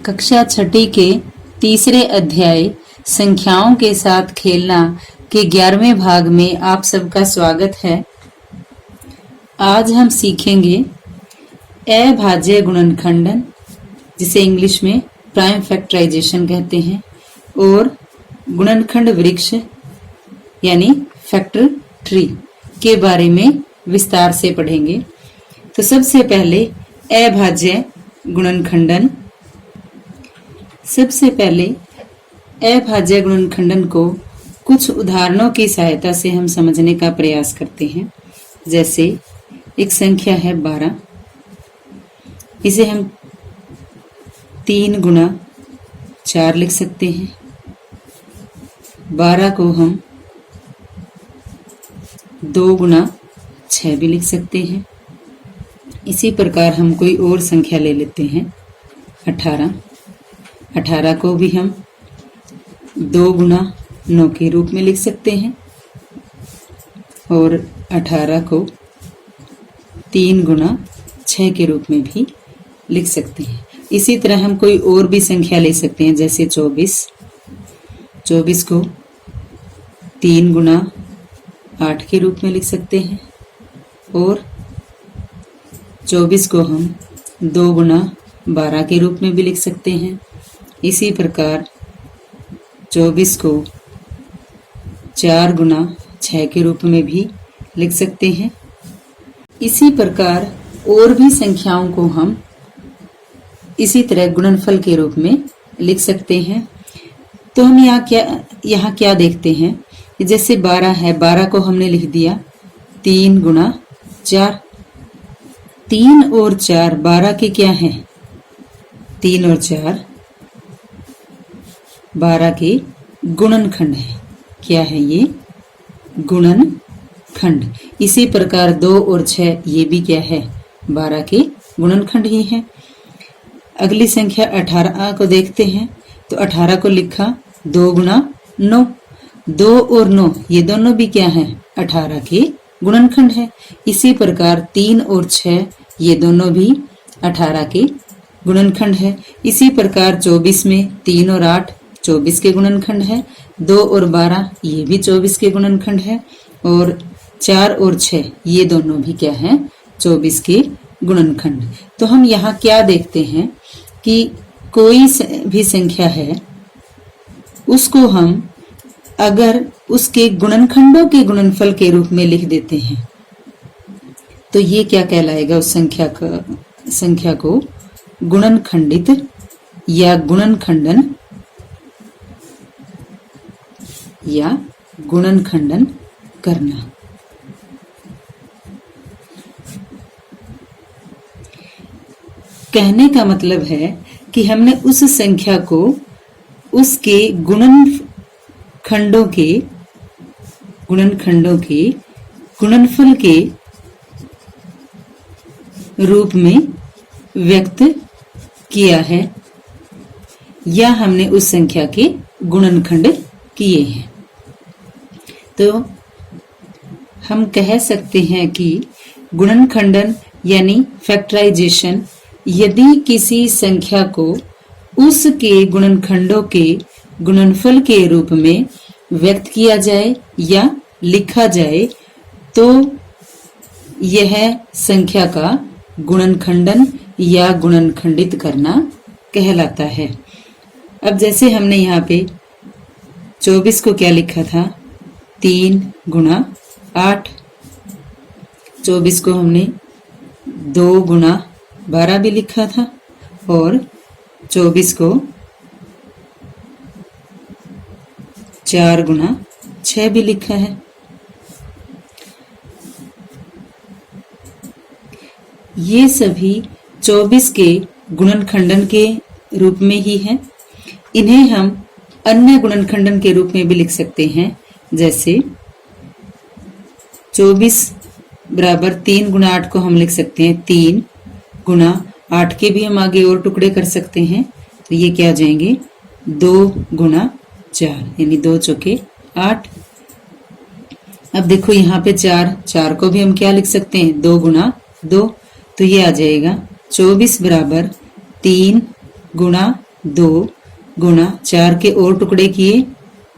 कक्षा छठी के तीसरे अध्याय संख्याओं के साथ खेलना के 11वें भाग में आप सबका स्वागत है। आज हम सीखेंगे अभाज्य गुणनखंडन, जिसे इंग्लिश में प्राइम फैक्टराइजेशन कहते हैं, और गुणनखंड वृक्ष यानी फैक्टर ट्री के बारे में विस्तार से पढ़ेंगे। तो सबसे पहले अभाज्य गुणनखंडन। सबसे पहले अभाज्य गुणनखंडन को कुछ उदाहरणों की सहायता से हम समझने का प्रयास करते हैं। जैसे एक संख्या है 12, इसे हम 3 गुना 4 लिख सकते हैं। 12 को हम 2 गुना 6 भी लिख सकते हैं। इसी प्रकार हम कोई और संख्या ले लेते हैं 18। 18 को भी हम 2 गुना 9 के रूप में लिख सकते हैं, और 18 को 3 गुना 6 के रूप में भी लिख सकते हैं। इसी तरह हम कोई और भी संख्या ले सकते हैं, जैसे 24। 24 को 3 गुना 8 के रूप में लिख सकते हैं, और 24 को हम 2 गुना 12 के रूप में भी लिख सकते हैं। इसी प्रकार 24 को 4 गुना 6 के रूप में भी लिख सकते हैं। इसी प्रकार और भी संख्याओं को हम इसी तरह गुणनफल के रूप में लिख सकते हैं। तो हम यहाँ क्या देखते हैं, जैसे 12 है, 12 को हमने लिख दिया 3 गुना 4। 3 और 4 12 के क्या हैं? 3 और 4 12 के गुणनखंड है। क्या है ये? गुणनखंड। इसी प्रकार 2 और 6 ये भी क्या है? 12 के गुणनखंड ही है। अगली संख्या 18 को देखते हैं। तो 18 को लिखा 2 गुना 9। 2 और 9 ये दोनों भी क्या है? 18 के गुणनखंड है। इसी प्रकार 3 और 6 ये दोनों भी 18 के गुणनखंड है। इसी प्रकार 24 में 3 और 8 24 के गुणनखंड है। 2 और 12 ये भी 24 के गुणनखंड है, और 4 और 6 ये दोनों भी क्या है? 24 के गुणनखंड। तो हम यहाँ क्या देखते हैं कि कोई भी संख्या है, उसको हम अगर उसके गुणनखंडों के गुणनफल के रूप में लिख देते हैं तो ये क्या कहलाएगा? उस संख्या को गुणनखंडित या गुणनखंडन या गुणनखंडन करना। कहने का मतलब है कि हमने उस संख्या को उसके गुणनखंडों के गुणनफल के रूप में व्यक्त किया है, या हमने उस संख्या के गुणनखंड किए हैं। तो हम कह सकते हैं कि गुणनखंडन यानी फैक्टराइजेशन यदि किसी संख्या को उसके गुणनखंडों के गुणनफल के रूप में व्यक्त किया जाए या लिखा जाए तो यह संख्या का गुणनखंडन या गुणनखंडित करना कहलाता है। अब जैसे हमने यहाँ पे 24 को क्या लिखा था? 3 गुना 8। 24 को हमने 2 गुना 12 भी लिखा था, और 24 को 4 गुना 6 भी लिखा है। ये सभी 24 के गुणनखंडन के रूप में ही है। इन्हें हम अन्य गुणनखंडन के रूप में भी लिख सकते हैं, जैसे 24 बराबर 3 गुना 8 को हम लिख सकते हैं 3 गुना 8 के भी हम आगे और टुकड़े कर सकते हैं। तो ये क्या आ जाएंगे? 2 गुना 4 यानी 2 चौके 8। अब देखो यहाँ पे 4 को भी हम क्या लिख सकते हैं? 2 गुना 2। तो ये आ जाएगा 24 बराबर 3 गुणा 2 गुणा 4 के और टुकड़े किए,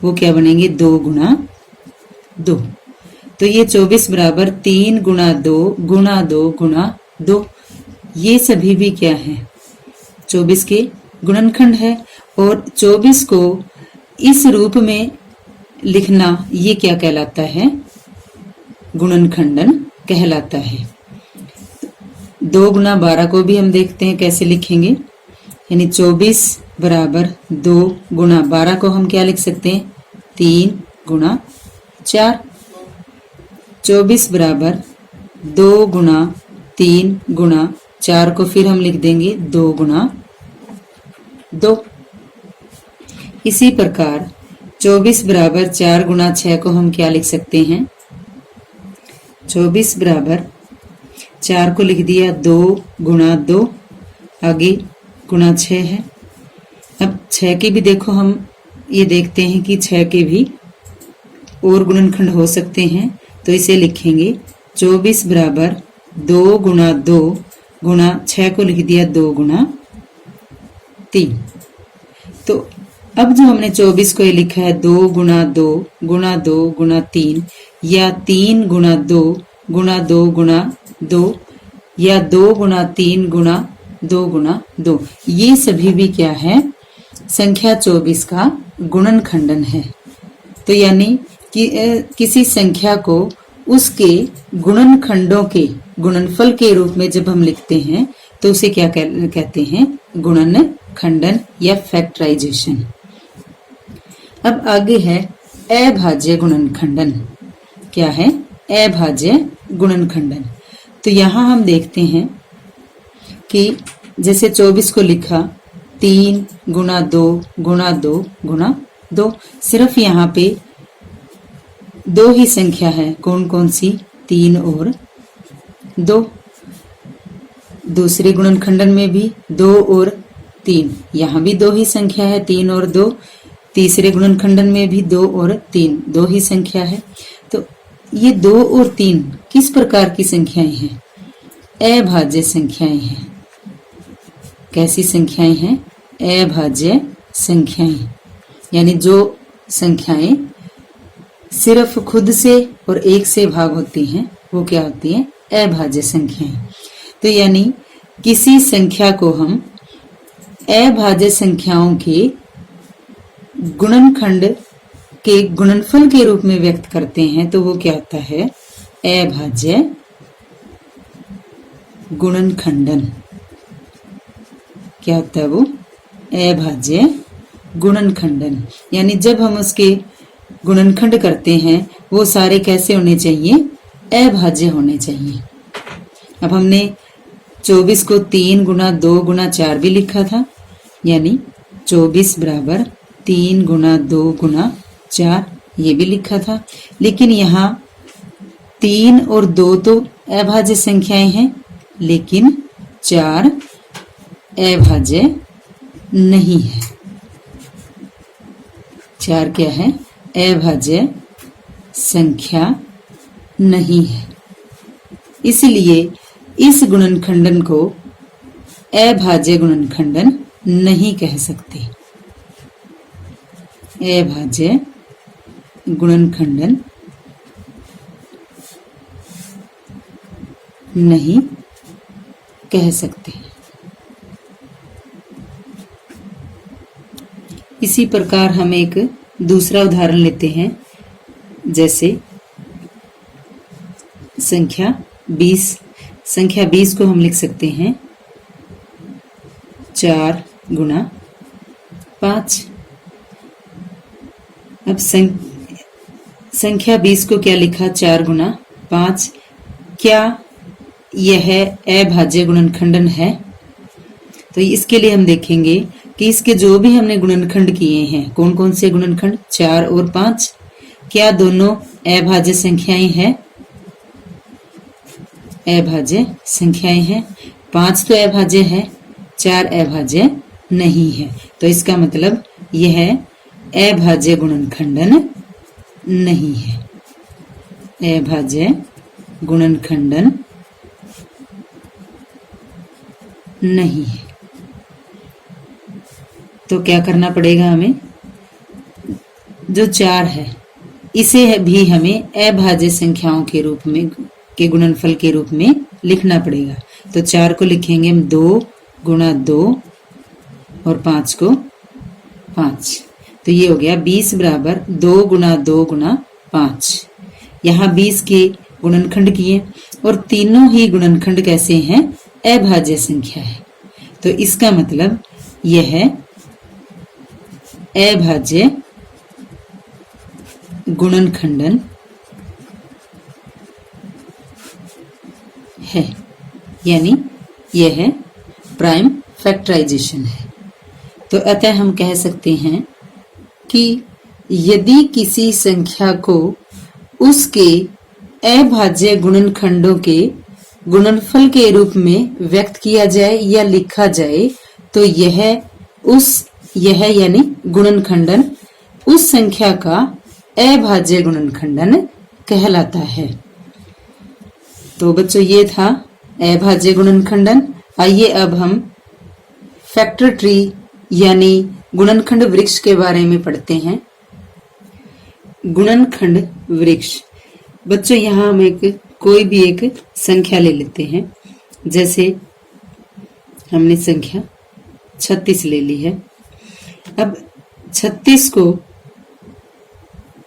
वो क्या बनेंगे 2 गुणा 2। तो ये 24 बराबर 3 गुणा 2 गुणा 2 गुणा 2। ये सभी भी क्या है 24 के गुणनखंड है। और 24 को इस रूप में लिखना ये क्या कहलाता है, गुणनखंडन कहलाता है। 2 गुणा 12 को भी हम देखते हैं कैसे लिखेंगे, यानी 24 बराबर 2 गुणा 12 को हम क्या लिख सकते हैं 3 गुणा 4। 24 बराबर 2 गुणा 3 गुणा 4 को फिर हम लिख देंगे 2 गुणा 2। इसी प्रकार 24 बराबर 4 गुणा 6 को हम क्या लिख सकते हैं, 24 बराबर 4 को लिख दिया 2 गुणा 2, आगे गुणा 6 है। अब 6 के भी देखो हम ये देखते हैं कि 6 के भी और गुणनखंड हो सकते हैं, तो इसे लिखेंगे 24 बराबर 2 गुणा 2 गुणा 6 को लिख दिया 2 गुणा 3। तो अब जो हमने 24 को ये लिखा है 2 गुणा 2 गुणा 2 गुणा 3 या 3 गुणा 2 गुणा 2 गुणा 2 या 2 गुणा 3 गुणा 2 गुणा 2, ये सभी भी क्या है संख्या 24 का गुणनखंडन है। तो यानी कि किसी संख्या को उसके गुणनखंडों के गुणनफल के रूप में जब हम लिखते हैं तो उसे क्या कहते हैं गुणनखंडन या फैक्टराइजेशन। अब आगे है अभाज्य गुणनखंडन। क्या है अभाज्य गुणनखंडन। तो यहां हम देखते हैं कि जैसे 24 को लिखा 3 गुणा 2 गुणा 2 गुणा 2, सिर्फ यहाँ पे 2 ही संख्या है, कौन कौन सी 3 और 2। दूसरे गुणनखंडन में भी 2 और 3, यहाँ भी 2 ही संख्या है 3 और 2। तीसरे गुणनखंडन में भी 2 और 3 2 ही संख्या है। तो ये 2 और 3 किस प्रकार की संख्याएं हैं, अभाज्य संख्याएं हैं। कैसी संख्याएं हैं, अभाज्य संख्याएं, यानी जो संख्याएं सिर्फ खुद से और एक से भाग होती हैं वो क्या होती हैं अभाज्य संख्याएं। तो यानी किसी संख्या को हम अभाज्य संख्याओं के गुणनखंड के गुणनफल के रूप में व्यक्त करते हैं तो वो क्या होता है अभाज्य गुणनखंडन। क्या होता है वो अभाज्य गुणनखंडन। यानी जब हम उसके गुणनखंड करते हैं वो सारे कैसे होने चाहिए अभाज्य होने चाहिए। अब हमने 24 को 3 गुणा 2 गुणा 4 भी लिखा था, यानी 24 बराबर 3 गुणा 2 गुणा 4 ये भी लिखा था। लेकिन यहाँ 3 और 2 तो अभाज्य संख्याएं हैं, लेकिन 4 अभाज्य नहीं है। 4 क्या है अभाज्य संख्या नहीं है। इसलिए इस गुणनखंडन को अभाज्य गुणनखंडन नहीं कह सकते। अभाज्य गुणनखंडन नहीं कह सकते। इसी प्रकार हम एक दूसरा उदाहरण लेते हैं, जैसे संख्या 20। संख्या 20 को हम लिख सकते हैं 4 गुणा 5। अब संख्या 20 को क्या लिखा 4 गुणा 5, क्या यह अभाज्य गुणनखंडन है? तो इसके लिए हम देखेंगे कि इसके जो भी हमने गुणनखंड किए हैं, कौन कौन से गुणनखंड 4 और 5, क्या दोनों अभाज्य संख्याएं हैं? अभाज्य संख्याएं हैं। 5 तो अभाज्य है, 4 अभाज्य नहीं है। तो इसका मतलब यह अभाज्य गुणनखंडन नहीं है। अभाज्य गुणनखंडन नहीं है। तो क्या करना पड़ेगा हमें, जो 4 है इसे भी हमें अभाज्य संख्याओं के रूप में के गुणनफल के रूप में लिखना पड़ेगा। तो 4 को लिखेंगे हम 2 गुणा 2 और 5 को 5। तो ये हो गया 20 बराबर 2 गुणा 2 गुणा 5। यहाँ 20 के गुणनखंड किए और तीनों ही गुणनखंड कैसे हैं, अभाज्य संख्या है। तो इसका मतलब यह अभाज्य गुणनखंडन है, यानी यह प्राइम फैक्टराइजेशन है। तो अतः हम कह सकते हैं कि यदि किसी संख्या को उसके अभाज्य गुणनखंडों के गुणनफल के रूप में व्यक्त किया जाए या लिखा जाए तो यह यानी गुणनखंडन उस संख्या का अभाज्य गुणनखंडन कहलाता है। तो बच्चों ये था अभाज्य गुणनखंडन। आइए अब हम फैक्टर ट्री यानी गुणनखंड वृक्ष के बारे में पढ़ते हैं। गुणनखंड वृक्ष, बच्चों यहाँ हम कोई भी एक संख्या ले लेते हैं। जैसे हमने संख्या 36 ले ली है। अब 36 को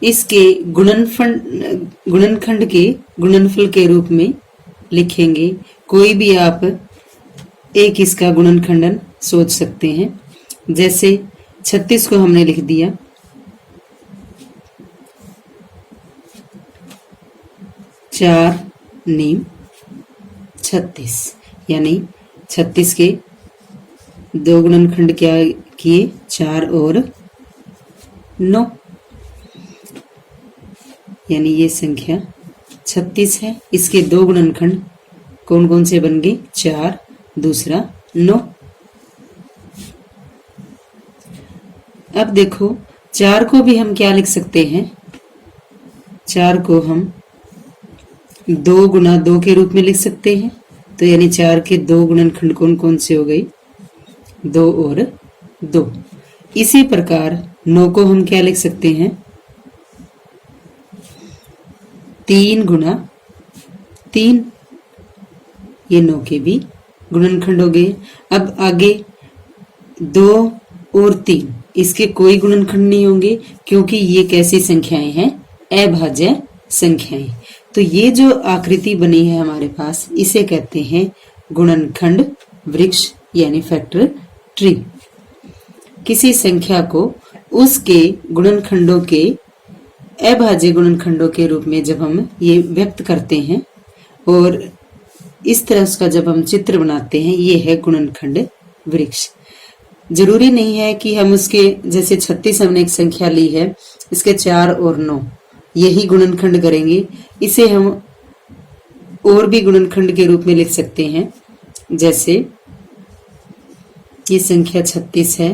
इसके गुणनखंड के गुणनफल के रूप में लिखेंगे। कोई भी आप एक इसका गुणनखंडन सोच सकते हैं। जैसे 36 को हमने लिख दिया 4 नीम 36, यानी 36 के 2 गुणनखंड क्या किए, 4 और 9, यानी ये संख्या 36 है। इसके 2 गुणनखंड कौन कौन से बन गए, 4 दूसरा 9। अब देखो 4 को भी हम क्या लिख सकते हैं, 4 को हम 2 गुणा 2 के रूप में लिख सकते हैं। तो यानी 4 के 2 गुणनखंड कौन कौन से हो गए, 2 और 2। इसी प्रकार 9 को हम क्या लिख सकते हैं, 3 गुणा 3, ये 9 के भी गुणनखंड हो गए। अब आगे 2 और 3, इसके कोई गुणनखंड नहीं होंगे क्योंकि ये कैसी संख्याएं हैं, अभाज्य संख्याएं। तो ये जो आकृति बनी है हमारे पास, इसे कहते हैं गुणनखंड वृक्ष यानी फैक्टर ट्री। किसी संख्या को उसके गुणनखंडों के अभाज्य गुणनखंडों के रूप में जब हम ये व्यक्त करते हैं और इस तरह उसका जब हम चित्र बनाते हैं, ये है गुणनखंड वृक्ष। जरूरी नहीं है कि हम उसके, जैसे 36 हमने एक संख्या ली है, इसके 4 और 9 यही गुणनखंड करेंगे। इसे हम और भी गुणनखंड के रूप में लिख सकते हैं। जैसे ये संख्या 36 है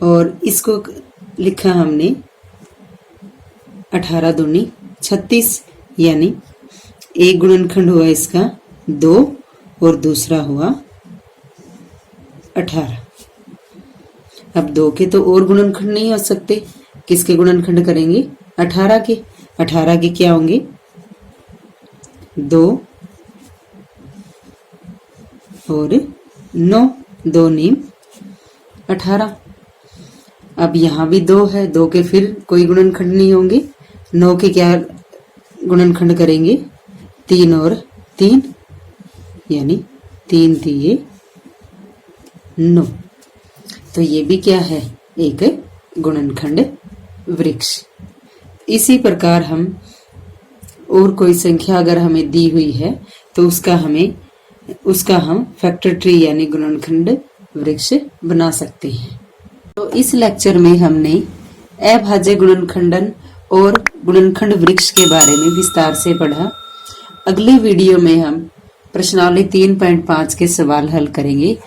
और इसको लिखा हमने 18 दूनी 36, यानी एक गुणनखंड हुआ इसका 2 और दूसरा हुआ 18। अब 2 के तो और गुणनखंड नहीं हो सकते, किसके गुणनखंड करेंगे, 18 के। 18 के क्या होंगे, 2 और 9, 2 नीम 18। अब यहाँ भी 2 है, 2 के फिर कोई गुणनखंड नहीं होंगे। 9 के क्या गुणनखंड करेंगे, 3 और 3, यानी 3 3 9। तो ये भी क्या है, एक गुणनखंड वृक्ष। इसी प्रकार हम और कोई संख्या अगर हमें दी हुई है तो उसका हम फैक्टर ट्री यानी गुणनखंड वृक्ष बना सकते हैं। तो इस लेक्चर में हमने अभाज्य गुणनखंडन और गुणनखंड वृक्ष के बारे में विस्तार से पढ़ा। अगले वीडियो में हम प्रश्नावली 3.5 के सवाल हल करेंगे।